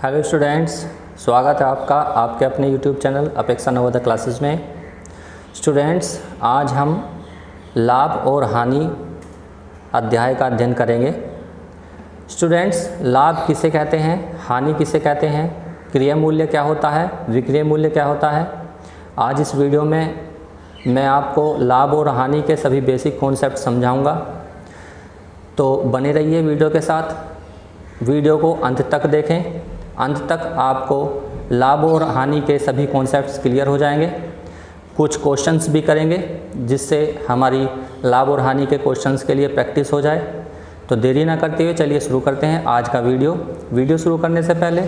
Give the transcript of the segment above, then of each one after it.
Hello students, स्वागत है आपका आपके अपने यूट्यूब चैनल अपेक्षा नवोदय क्लासेस में। स्टूडेंट्स, आज हम लाभ और हानि अध्याय का अध्ययन करेंगे। स्टूडेंट्स, लाभ किसे कहते हैं, हानि किसे कहते हैं, क्रिया मूल्य क्या होता है, विक्रय मूल्य क्या होता है। आज इस वीडियो में मैं आपको लाभ और हानि के सभी बेसिक कॉन्सेप्ट समझाऊंगा, तो बने रहिए वीडियो के साथ। वीडियो को अंत तक देखें, अंत तक आपको लाभ और हानि के सभी कॉन्सेप्ट्स क्लियर हो जाएंगे। कुछ क्वेश्चंस भी करेंगे जिससे हमारी लाभ और हानि के क्वेश्चंस के लिए प्रैक्टिस हो जाए। तो देरी ना करते हुए चलिए शुरू करते हैं आज का वीडियो शुरू करने से पहले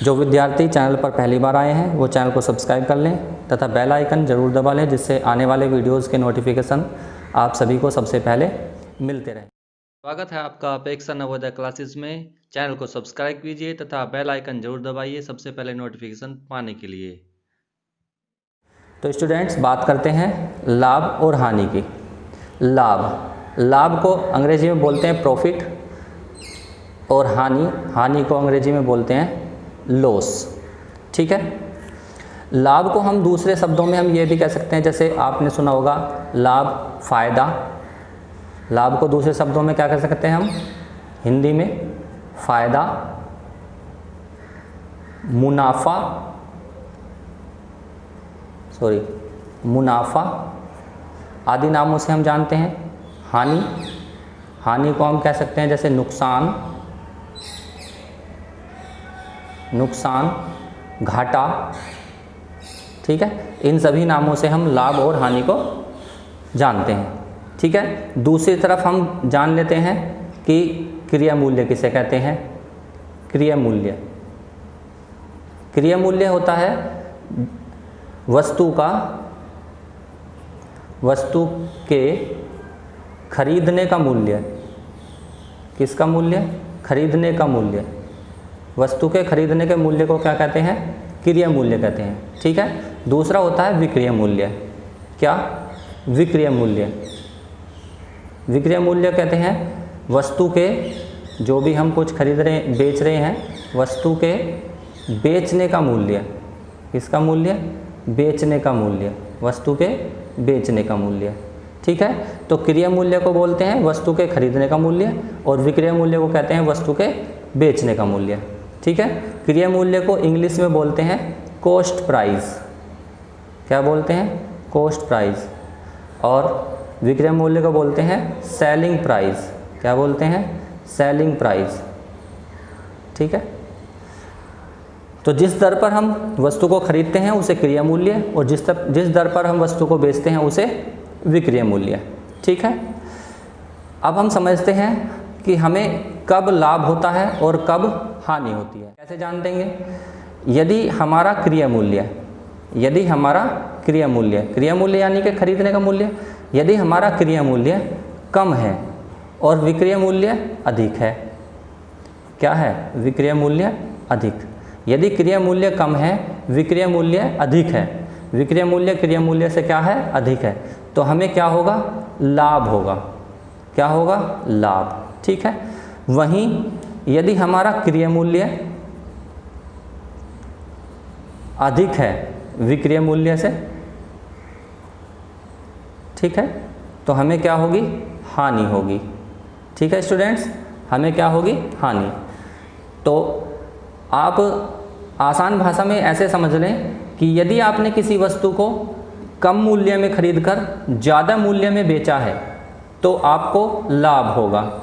जो विद्यार्थी चैनल पर पहली बार आए हैं वो चैनल को सब्सक्राइब कर लें तथा बेल आइकन ज़रूर दबा लें, जिससे आने वाले वीडियोज़ के नोटिफिकेशन आप सभी को सबसे पहले मिलते रहें। स्वागत है आपका अपेक्षा नवोदय क्लासेस में। चैनल को सब्सक्राइब कीजिए तथा बेल आइकन जरूर दबाइए सबसे पहले नोटिफिकेशन पाने के लिए। तो स्टूडेंट्स, बात करते हैं लाभ और हानि की। लाभ को अंग्रेजी में बोलते हैं प्रॉफिट और हानि को अंग्रेजी में बोलते हैं लॉस। ठीक है। लाभ को हम दूसरे शब्दों में हम ये भी कह सकते हैं, जैसे आपने सुना होगा लाभ, फायदा। लाभ को दूसरे शब्दों में क्या कह सकते हैं हम, हिंदी में फायदा, मुनाफा आदि नामों से हम जानते हैं। हानि को हम कह सकते हैं जैसे नुकसान, घाटा। ठीक है। इन सभी नामों से हम लाभ और हानि को जानते हैं। ठीक है। दूसरी तरफ हम जान लेते हैं कि क्रिया मूल्य किसे कहते हैं। क्रिया मूल्य होता है वस्तु के खरीदने का मूल्य। किसका मूल्य? खरीदने का मूल्य। वस्तु के खरीदने के मूल्य को क्या कहते हैं? क्रिया मूल्य कहते हैं। ठीक है। दूसरा होता है विक्रय मूल्य। क्या? विक्रय मूल्य कहते हैं वस्तु के, जो भी हम कुछ बेच रहे हैं, वस्तु के बेचने का मूल्य। किसका मूल्य? बेचने का मूल्य। वस्तु के बेचने का मूल्य। ठीक है। तो क्रिया मूल्य को बोलते हैं वस्तु के खरीदने का मूल्य और विक्रय मूल्य को कहते हैं वस्तु के बेचने का मूल्य। ठीक है। क्रिया मूल्य को इंग्लिश में बोलते हैं कॉस्ट प्राइस। क्या बोलते हैं? Cost price. और विक्रय मूल्य को बोलते हैं सेलिंग प्राइस। क्या बोलते हैं? Selling price. ठीक है। तो जिस दर पर हम वस्तु को खरीदते हैं उसे क्रिया मूल्य, और जिस दर पर हम वस्तु को बेचते हैं उसे विक्रय मूल्य। ठीक है। अब हम समझते हैं कि हमें कब लाभ होता है और कब हानि होती है। कैसे जान देंगे? यदि हमारा क्रिया मूल्य यानी कि खरीदने का मूल्य, यदि हमारा क्रिया मूल्य कम है और विक्रय मूल्य अधिक है। क्या है? विक्रय मूल्य अधिक। यदि क्रिया मूल्य कम है, विक्रय मूल्य अधिक है, विक्रय मूल्य क्रिया मूल्य से क्या है? अधिक है, तो हमें क्या होगा? लाभ होगा। क्या होगा? लाभ। ठीक है। वहीं यदि हमारा क्रिया मूल्य अधिक है विक्रय मूल्य से, ठीक है, तो हमें क्या होगी? हानि होगी। ठीक है स्टूडेंट्स, हमें क्या होगी? हानि। तो आप आसान भाषा में ऐसे समझ लें कि यदि आपने किसी वस्तु को कम मूल्य में खरीदकर ज़्यादा मूल्य में बेचा है तो आपको लाभ होगा,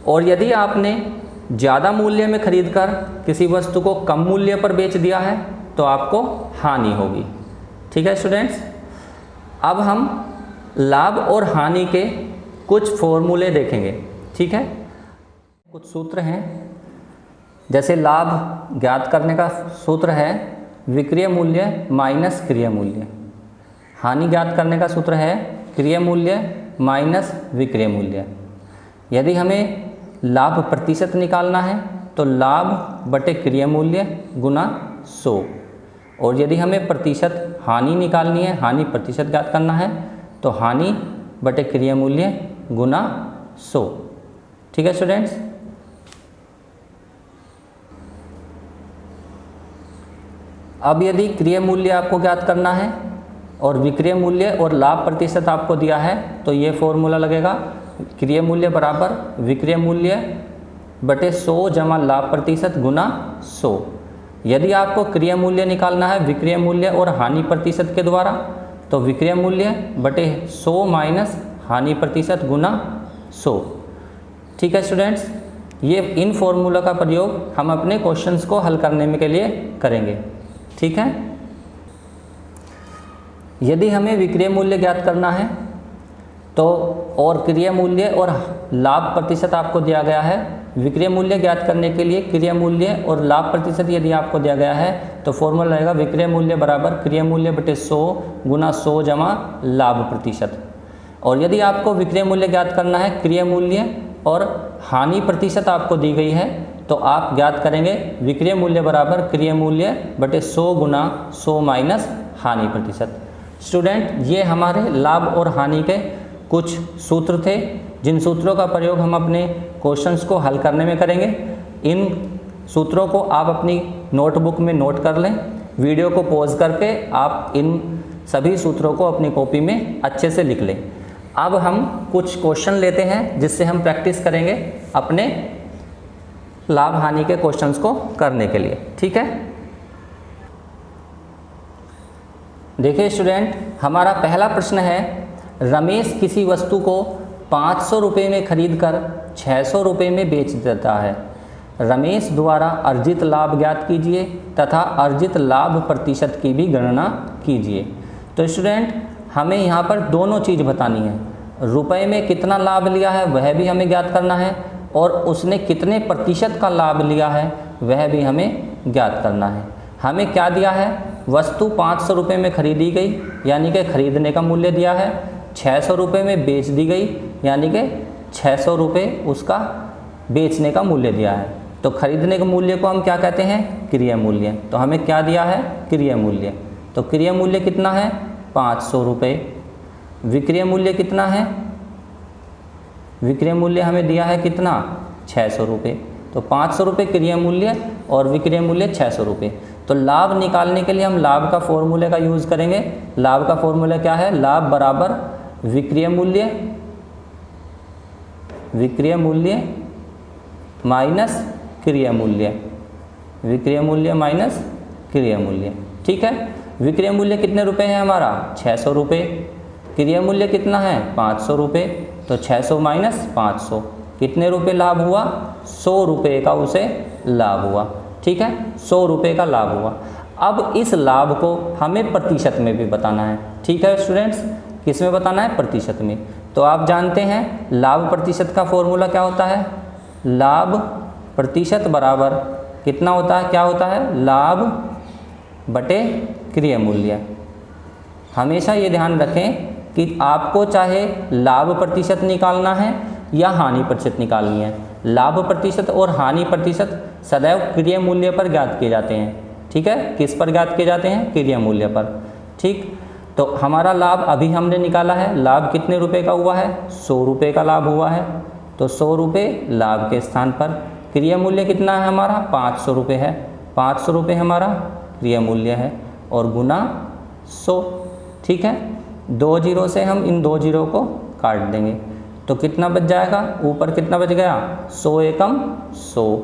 और यदि आपने ज़्यादा मूल्य में खरीदकर किसी वस्तु को कम मूल्य पर बेच दिया है तो आपको हानि होगी। ठीक है स्टूडेंट्स, अब हम लाभ और हानि के कुछ फॉर्मूले देखेंगे। ठीक है। कुछ सूत्र हैं, जैसे लाभ ज्ञात करने का सूत्र है विक्रय मूल्य माइनस क्रिया मूल्य। हानि ज्ञात करने का सूत्र है क्रिया मूल्य माइनस विक्रय मूल्य। यदि हमें लाभ प्रतिशत निकालना है तो लाभ बटे क्रिया मूल्य गुना 100, और यदि हमें प्रतिशत हानि निकालनी है, हानि प्रतिशत ज्ञात करना है, तो हानि बटे क्रिया मूल्य गुना 100। ठीक है स्टूडेंट्स। अब यदि क्रय मूल्य आपको ज्ञात करना है और विक्रय मूल्य और लाभ प्रतिशत आपको दिया है तो ये फॉर्मूला लगेगा, क्रय मूल्य बराबर विक्रय मूल्य बटे 100 जमा लाभ प्रतिशत गुना 100। यदि आपको क्रय मूल्य निकालना है विक्रय मूल्य और हानि प्रतिशत के द्वारा तो विक्रय मूल्य बटे 100 माइनस हानि प्रतिशत गुना 100। ठीक है स्टूडेंट्स, ये इन फॉर्मूला का प्रयोग हम अपने क्वेश्चंस को हल करने के लिए करेंगे। ठीक है, यदि हमें विक्रय मूल्य ज्ञात करना है तो और क्रय मूल्य और लाभ प्रतिशत आपको दिया गया है। विक्रय मूल्य ज्ञात करने के लिए क्रय मूल्य और लाभ प्रतिशत यदि आपको दिया गया है तो फॉर्मूला रहेगा विक्रय मूल्य बराबर क्रय मूल्य बटे 100 गुना 100 जमा लाभ प्रतिशत। और यदि आपको विक्रय मूल्य ज्ञात करना है क्रय मूल्य और हानि प्रतिशत आपको दी गई है तो आप ज्ञात करेंगे विक्रय मूल्य बराबर क्रय मूल्य बटे 100 गुना 100 माइनस हानि प्रतिशत। स्टूडेंट, ये हमारे लाभ और हानि के कुछ सूत्र थे जिन सूत्रों का प्रयोग हम अपने क्वेश्चंस को हल करने में करेंगे। इन सूत्रों को आप अपनी नोटबुक में नोट कर लें। वीडियो को पॉज करके आप इन सभी सूत्रों को अपनी कॉपी में अच्छे से लिख लें। अब हम कुछ क्वेश्चन लेते हैं जिससे हम प्रैक्टिस करेंगे अपने लाभ हानि के क्वेश्चंस को करने के लिए। ठीक है, देखिए स्टूडेंट, हमारा पहला प्रश्न है, रमेश किसी वस्तु को 500 रुपये में खरीदकर 600 रुपये में बेच देता है। रमेश द्वारा अर्जित लाभ ज्ञात कीजिए तथा अर्जित लाभ प्रतिशत की भी गणना कीजिए। तो स्टूडेंट, हमें यहाँ पर दोनों चीज़ बतानी है, रुपए में कितना लाभ लिया है वह भी हमें ज्ञात करना है और उसने कितने प्रतिशत का लाभ लिया है वह भी हमें ज्ञात करना है। हमें क्या दिया है, वस्तु 500 रुपये में खरीदी गई यानी कि खरीदने का मूल्य दिया है, 600 रुपये में बेच दी गई यानी कि 600 रुपये उसका बेचने का मूल्य दिया है। तो खरीदने के मूल्य को हम क्या कहते हैं, क्रय मूल्य। तो हमें क्या दिया है, क्रय मूल्य। तो क्रय मूल्य कितना है, 500 रुपये। विक्रय मूल्य कितना है, विक्रय मूल्य हमें दिया है कितना, 600 रुपये। तो 500 रुपये क्रय मूल्य और विक्रय मूल्य 600 रुपये। तो लाभ निकालने के लिए हम लाभ का फॉर्मूले का यूज़ करेंगे। लाभ का फॉर्मूला क्या है, लाभ बराबर विक्रय मूल्य, विक्रय मूल्य माइनस क्रय मूल्य, विक्रय मूल्य माइनस क्रय मूल्य। ठीक है, विक्रय मूल्य कितने रुपए है हमारा, 600 रुपये। क्रय मूल्य कितना है, 500 रुपये। तो 600 माइनस 500 कितने रुपए लाभ हुआ, 100 रुपये का उसे लाभ हुआ। ठीक है, 100 रुपये का लाभ हुआ। अब इस लाभ को हमें प्रतिशत में भी बताना है। ठीक है स्टूडेंट्स, किस में बताना है, प्रतिशत में। तो आप जानते हैं लाभ प्रतिशत का फॉर्मूला क्या होता है, लाभ प्रतिशत बराबर कितना होता है, क्या होता है, लाभ बटे क्रय मूल्य। हमेशा ये ध्यान रखें कि आपको चाहे लाभ प्रतिशत निकालना है या हानि प्रतिशत निकालनी है। लाभ प्रतिशत और हानि प्रतिशत सदैव क्रय मूल्य पर ज्ञात किए जाते हैं। ठीक है, किस पर ज्ञात किए जाते हैं, क्रय मूल्य पर। ठीक, तो हमारा लाभ अभी हमने निकाला है, लाभ कितने रुपए का हुआ है, 100 रुपये का लाभ हुआ है। तो 100 रुपये लाभ के स्थान पर क्रय मूल्य कितना है हमारा, 500 रुपये है। 500 रुपये हमारा क्रय मूल्य है और गुना 100। ठीक है, 2 जीरो से हम इन 2 जीरो को काट देंगे तो कितना बच जाएगा, ऊपर कितना बच गया, 100 एकम 100।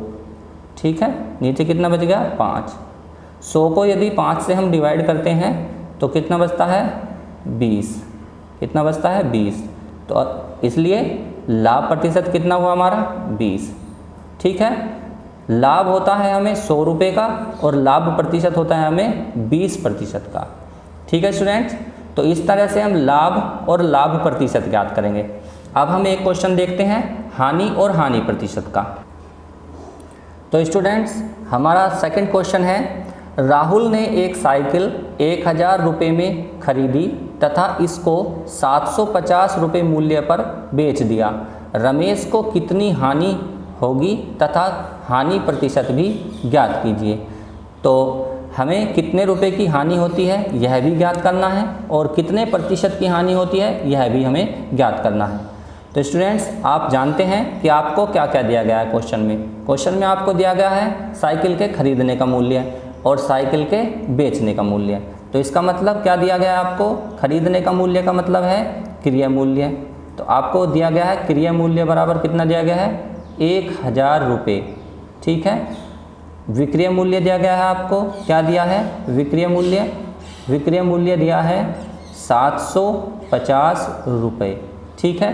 ठीक है, नीचे कितना बच गया, 5। 100 को यदि 5 से हम डिवाइड करते हैं तो कितना बचता है, 20। कितना बचता है, 20। तो इसलिए लाभ प्रतिशत कितना हुआ हमारा, 20। ठीक है, लाभ होता है हमें 100 रुपये का और लाभ प्रतिशत होता है हमें 20% का। ठीक है स्टूडेंट्स, तो इस तरह से हम लाभ और लाभ प्रतिशत ज्ञात करेंगे। अब हम एक क्वेश्चन देखते हैं हानि और हानि प्रतिशत का। तो स्टूडेंट्स, हमारा सेकंड क्वेश्चन है, राहुल ने एक साइकिल 1000 रुपये में खरीदी तथा इसको 750 रुपये मूल्य पर बेच दिया। रमेश को कितनी हानि होगी तथा हानि प्रतिशत भी ज्ञात कीजिए। तो हमें कितने रुपए की हानि होती है यह भी ज्ञात करना है और कितने प्रतिशत की हानि होती है यह भी हमें ज्ञात करना है। तो स्टूडेंट्स, आप जानते हैं कि आपको क्या क्या दिया गया है क्वेश्चन में। क्वेश्चन में आपको दिया गया है साइकिल के खरीदने का मूल्य और साइकिल के बेचने का मूल्य। तो इसका मतलब क्या दिया गया है आपको? खरीदने का मूल्य का मतलब है क्रय मूल्य। तो आपको दिया गया है क्रय मूल्य बराबर कितना दिया गया है? 1000 रुपये। ठीक है। विक्रय मूल्य दिया गया है आपको, क्या दिया है? विक्रय मूल्य, विक्रय मूल्य दिया है 750 रुपये। ठीक है।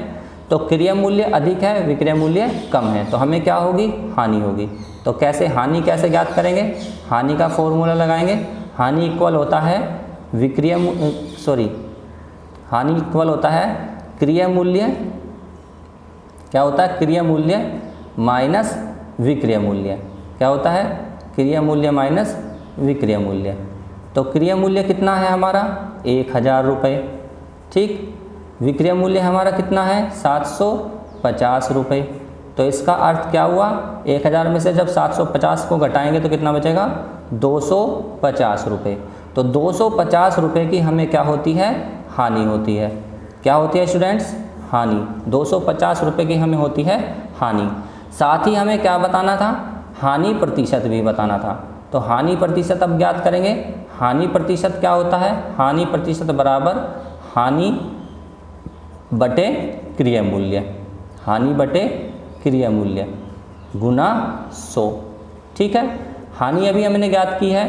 तो क्रय मूल्य अधिक है, विक्रय मूल्य कम है, तो हमें क्या होगी? हानि होगी। तो कैसे हानि कैसे ज्ञात करेंगे? हानि का फॉर्मूला लगाएंगे। हानि इक्वल होता है हानि इक्वल होता है क्रय मूल्य, क्या होता है? क्रय मूल्य माइनस विक्रय मूल्य। क्या होता है? क्रय मूल्य माइनस विक्रय मूल्य। तो क्रय मूल्य कितना है हमारा? 1000 रुपये। ठीक। विक्रय मूल्य हमारा कितना है? 750 रुपये। तो इसका अर्थ क्या हुआ? 1000 में से जब 750 को घटाएंगे तो कितना बचेगा? 250 रुपये। तो 250 रुपये की हमें क्या होती है? हानि होती है। क्या होती है स्टूडेंट्स? हानि। 250 रुपये की हमें होती है हानि। साथ ही हमें क्या बताना था? हानि प्रतिशत भी बताना था। तो हानि प्रतिशत अब ज्ञात करेंगे। हानि प्रतिशत क्या होता है? हानि प्रतिशत बराबर हानि बटे क्रय मूल्य, हानि बटे क्रय मूल्य गुना 100। ठीक है। हानि अभी हमने ज्ञात की है,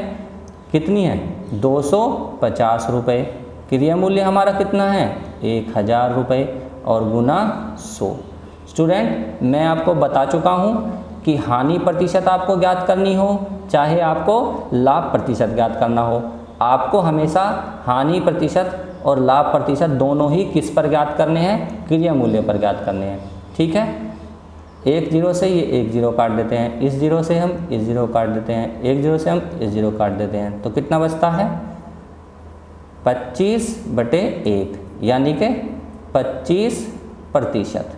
कितनी है? 250 रुपये। क्रय मूल्य हमारा कितना है? 1000 रुपये और गुना 100। स्टूडेंट, मैं आपको बता चुका हूँ कि हानि प्रतिशत आपको ज्ञात करनी हो चाहे आपको लाभ प्रतिशत ज्ञात करना हो, आपको हमेशा हानि प्रतिशत और लाभ प्रतिशत दोनों ही किस पर ज्ञात करने हैं? क्रय मूल्य पर ज्ञात करने हैं। ठीक है। एक जीरो से ये एक जीरो काट देते हैं, इस जीरो से हम इस जीरो काट देते हैं, एक जीरो से हम इस जीरो काट देते हैं, तो कितना बचता है? 25/1, यानी कि 25%।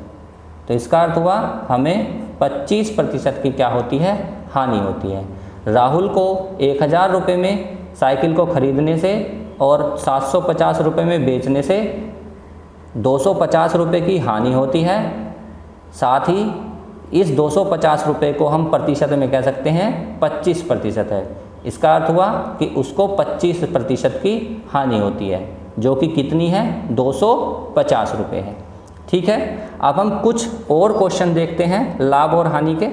तो इसका अर्थ हुआ हमें 25% की क्या होती है? हानि होती है। राहुल को 1000 रुपये में साइकिल को खरीदने से और 750 रुपये में बेचने से 250 रुपये की हानि होती है। साथ ही इस 250 रुपये को हम प्रतिशत में कह सकते हैं 25% है। इसका अर्थ हुआ कि उसको 25% की हानि होती है, जो कि कितनी है? 250 रुपये है। ठीक है। अब हम कुछ और क्वेश्चन देखते हैं लाभ और हानि के।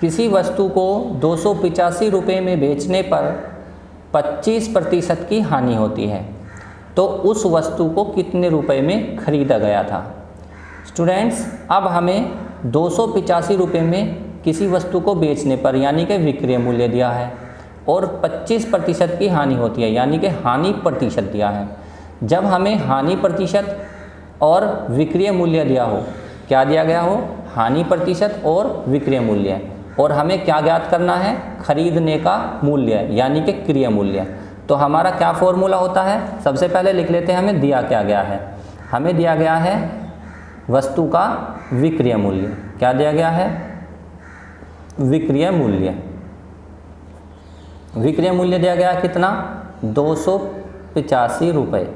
किसी वस्तु को 285 रुपये में बेचने पर 25% की हानि होती है, तो उस वस्तु को कितने रुपए में खरीदा गया था? स्टूडेंट्स, अब हमें 285 रुपये में किसी वस्तु को बेचने पर यानी कि विक्रय मूल्य दिया है और 25% की हानि होती है, यानी कि हानि प्रतिशत दिया है। जब हमें हानि प्रतिशत और विक्रय मूल्य दिया हो, क्या दिया गया हो? हानि प्रतिशत और विक्रय मूल्य, और हमें क्या ज्ञात करना है? खरीदने का मूल्य यानी कि क्रय मूल्य। तो हमारा क्या फॉर्मूला होता है? सबसे पहले लिख लेते हैं हमें दिया क्या गया है। हमें दिया गया है वस्तु का विक्रय मूल्य। क्या दिया गया है? विक्रय मूल्य। विक्रय मूल्य दिया गया कितना? 285 रुपये।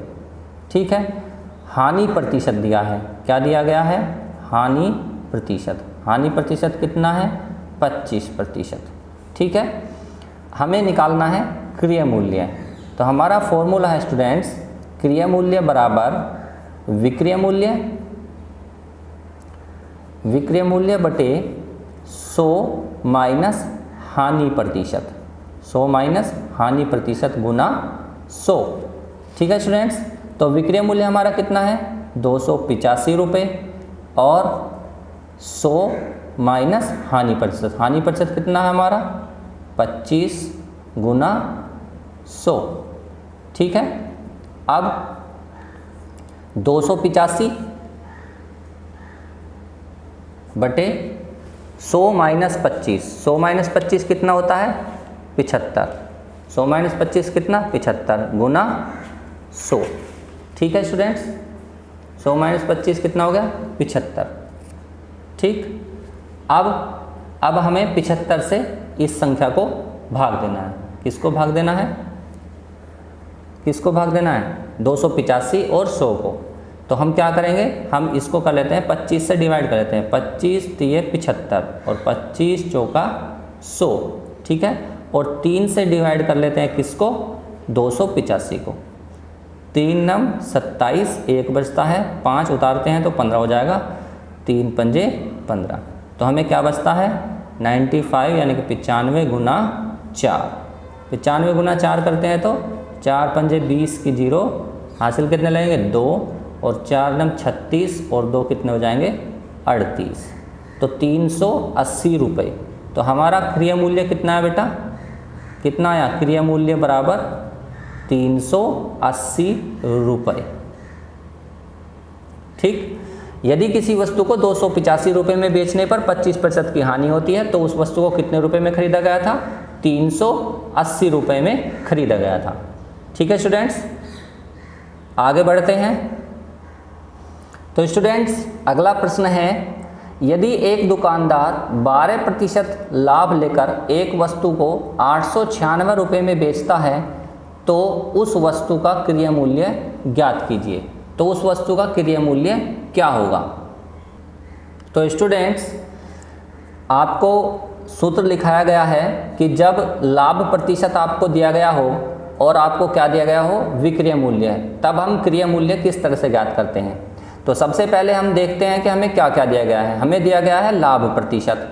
ठीक है। हानि प्रतिशत दिया है, क्या दिया गया है? हानि प्रतिशत। हानि प्रतिशत कितना है? 25%। ठीक है। हमें निकालना है क्रय मूल्य। तो हमारा फॉर्मूला है स्टूडेंट्स, क्रय मूल्य बराबर विक्रय मूल्य, विक्रय मूल्य बटे 100 माइनस हानि प्रतिशत, 100 माइनस हानि प्रतिशत गुना 100। ठीक है स्टूडेंट्स। तो विक्रय मूल्य हमारा कितना है? 285 रुपये और 100 माइनस हानि प्रतिशत। हानि प्रतिशत कितना है हमारा? 25 गुना 100। ठीक है। अब 285 बटे 100 माइनस 25, 100 माइनस 25 कितना होता है? 75। 100 माइनस 25 कितना? 75 गुना 100। ठीक है स्टूडेंट्स। 100 माइनस 25 कितना हो गया? 75। ठीक। अब हमें 75 से इस संख्या को भाग देना है। किसको भाग देना है? किसको भाग देना है? 285 और 100 को। तो हम क्या करेंगे? हम इसको कर लेते हैं 25 से डिवाइड कर लेते हैं। 25 तिये 75 और 25 चौका 100। ठीक है। और 3 से डिवाइड कर लेते हैं किसको, 285 को। 3 नम 27, 1 बचता है, 5 उतारते हैं तो 15 हो जाएगा, 3 पंजे 15। तो हमें क्या बचता है 95 यानी कि 95 गुना 4। 95 गुना 4 करते हैं तो 4 पंजे 20 की 0, हासिल कितने लगेंगे 2, और 4 नम 36 और 2 कितने हो जाएंगे 38। तो 380 रुपये। तो हमारा क्रिया मूल्य कितना है बेटा, कितना आया, क्रिया मूल्य बराबर 380 रुपये। ठीक। यदि किसी वस्तु को 285 रुपये में बेचने पर 25% की हानि होती है तो उस वस्तु को कितने रुपए में खरीदा गया था, 380 रुपये में खरीदा गया था। ठीक है स्टूडेंट्स, आगे बढ़ते हैं। तो स्टूडेंट्स अगला प्रश्न है, यदि एक दुकानदार 12% लाभ लेकर एक वस्तु को 896 रुपये में बेचता है तो उस वस्तु का क्रय मूल्य ज्ञात कीजिए। तो उस वस्तु का क्रय मूल्य क्या होगा। तो स्टूडेंट्स आपको सूत्र लिखाया गया है कि जब लाभ प्रतिशत आपको दिया गया हो और आपको क्या दिया गया हो, विक्रय मूल्य, तब हम क्रय मूल्य किस तरह से ज्ञात करते हैं। तो सबसे पहले हम देखते हैं कि हमें क्या क्या दिया गया है। हमें दिया गया है लाभ प्रतिशत।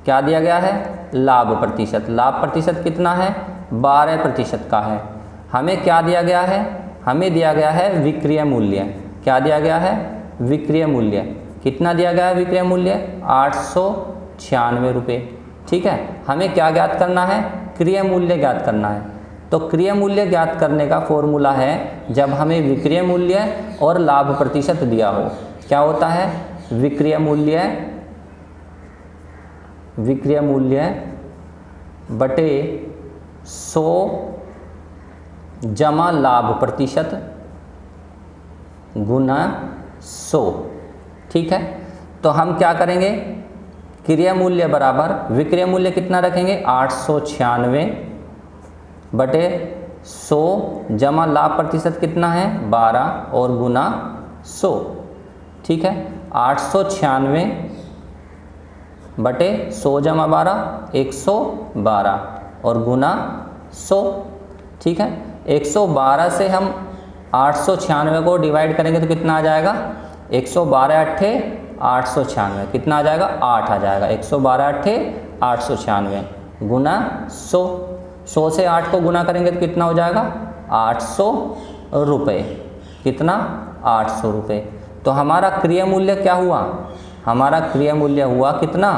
क्या दिया गया है, लाभ प्रतिशत। लाभ प्रतिशत कितना है, 12% का है। हमें क्या दिया गया है, हमें दिया गया है विक्रय मूल्य। क्या दिया गया है, विक्रय मूल्य। कितना दिया गया है विक्रय मूल्य, 896 रुपये। ठीक है। हमें क्या ज्ञात करना है, क्रय मूल्य ज्ञात करना है। तो क्रय मूल्य ज्ञात करने का फॉर्मूला है, जब हमें विक्रय मूल्य और लाभ प्रतिशत दिया हो, क्या होता है, विक्रय मूल्य बटे 100 जमा लाभ प्रतिशत गुना 100। ठीक है। तो हम क्या करेंगे, क्रय मूल्य बराबर विक्रय मूल्य कितना रखेंगे, 896 बटे 100 जमा लाभ प्रतिशत कितना है 12 और गुना 100। ठीक है। 896 बटे 100 जमा 12 112 और गुना 100। ठीक है। 112 से हम 896 को डिवाइड करेंगे तो कितना आ जाएगा, 112 अट्ठे 896, कितना आ जाएगा 8 आ जाएगा। 112 अट्ठे 896 गुना 100। 100 से 8 को गुना करेंगे तो कितना हो जाएगा 800 रुपये। कितना, 800 रुपये। तो हमारा क्रय मूल्य क्या हुआ, हमारा क्रय मूल्य हुआ कितना,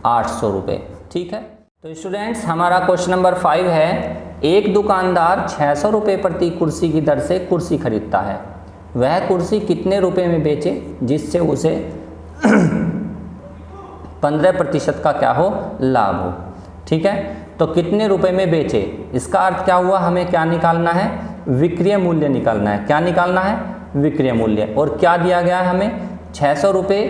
800 रुपये। ठीक है। तो स्टूडेंट्स हमारा क्वेश्चन नंबर 5 है, एक दुकानदार 600 रुपये प्रति कुर्सी की दर से कुर्सी खरीदता है। वह कुर्सी कितने रुपए में बेचे जिससे उसे 15% का क्या हो, लाभ हो। ठीक है। तो कितने रुपए में बेचे, इसका अर्थ क्या हुआ, हमें क्या निकालना है, विक्रय मूल्य निकालना है। क्या निकालना है, विक्रय मूल्य। और क्या दिया गया है हमें, 600 रुपये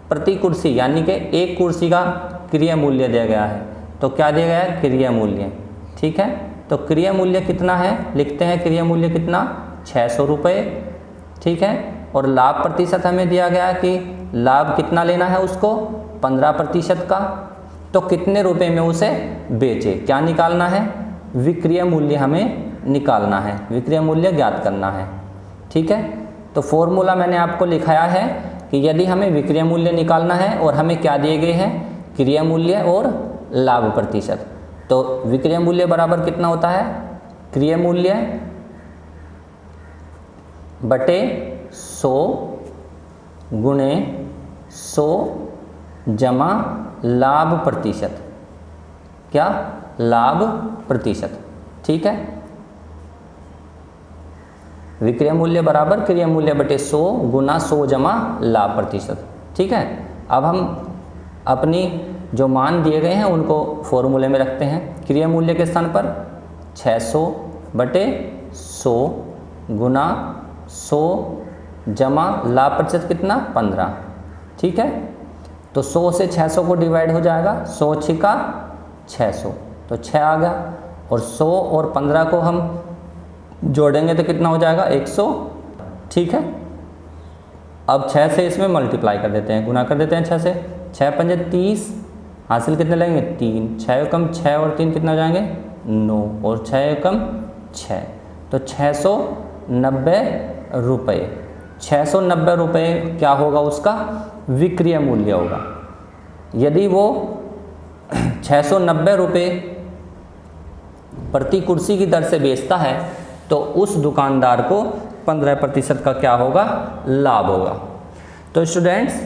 प्रति कुर्सी, यानी कि एक कुर्सी का क्रय मूल्य दिया गया है। तो क्या दिया गया है, क्रय मूल्य। ठीक है। तो क्रय मूल्य कितना है, लिखते हैं क्रय मूल्य कितना, 600 रुपये। ठीक है। और लाभ प्रतिशत हमें दिया गया है कि लाभ कितना लेना है उसको, 15% का। तो कितने रुपए में उसे बेचे, क्या निकालना है, विक्रय मूल्य हमें निकालना है, विक्रय मूल्य ज्ञात करना है। ठीक है। तो फॉर्मूला मैंने आपको लिखाया है कि यदि हमें विक्रय मूल्य निकालना है और हमें क्या दिए गए हैं, क्रय मूल्य और लाभ प्रतिशत, तो विक्रय मूल्य बराबर कितना होता है, क्रय मूल्य बटे 100 गुणे 100 जमा लाभ प्रतिशत। क्या, लाभ प्रतिशत। ठीक है। विक्रय मूल्य बराबर क्रय मूल्य बटे 100 गुना 100 जमा लाभ प्रतिशत। ठीक है। अब हम अपनी जो मान दिए गए हैं उनको फॉर्मूले में रखते हैं। क्रय मूल्य के स्थान पर 600 बटे 100 गुना 100 जमा लाभ प्रतिशत कितना, 15। ठीक है। तो 100 से 600 को डिवाइड हो जाएगा, 100 छिका 600, तो 6 आ गया। और 100 और 15 को हम जोड़ेंगे तो कितना हो जाएगा, 100। ठीक है। अब 6 से इसमें मल्टीप्लाई कर देते हैं, गुना कर देते हैं 6 से, 6 पंजे 30 हासिल कितने लगेंगे 3, 6 एकम 6 और 3 कितना हो जाएंगे 9 और 6 एकम 6, तो 690 रुपये। 690 रुपये क्या होगा उसका विक्रय मूल्य होगा। यदि वो 690 रुपये प्रति कुर्सी की दर से बेचता है तो उस दुकानदार को 15% का क्या होगा लाभ होगा। तो स्टूडेंट्स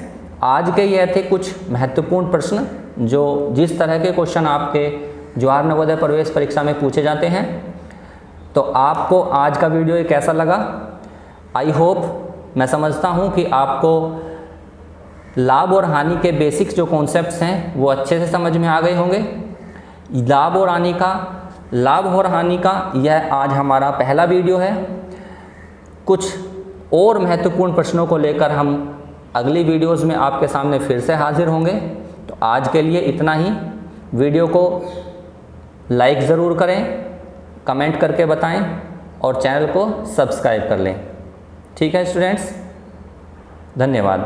आज के यह थे कुछ महत्वपूर्ण प्रश्न जो जिस तरह के क्वेश्चन आपके जवाहर नवोदय प्रवेश परीक्षा में पूछे जाते हैं। तो आपको आज का वीडियो ये कैसा लगा? आई होप, मैं समझता हूँ कि आपको लाभ और हानि के बेसिक्स जो कॉन्सेप्ट्स हैं वो अच्छे से समझ में आ गए होंगे। लाभ और हानि का यह आज हमारा पहला वीडियो है। कुछ और महत्वपूर्ण प्रश्नों को लेकर हम अगली वीडियोस में आपके सामने फिर से हाजिर होंगे। तो आज के लिए इतना ही। वीडियो को लाइक ज़रूर करें, कमेंट करके बताएं और चैनल को सब्सक्राइब कर लें। ठीक है स्टूडेंट्स, धन्यवाद।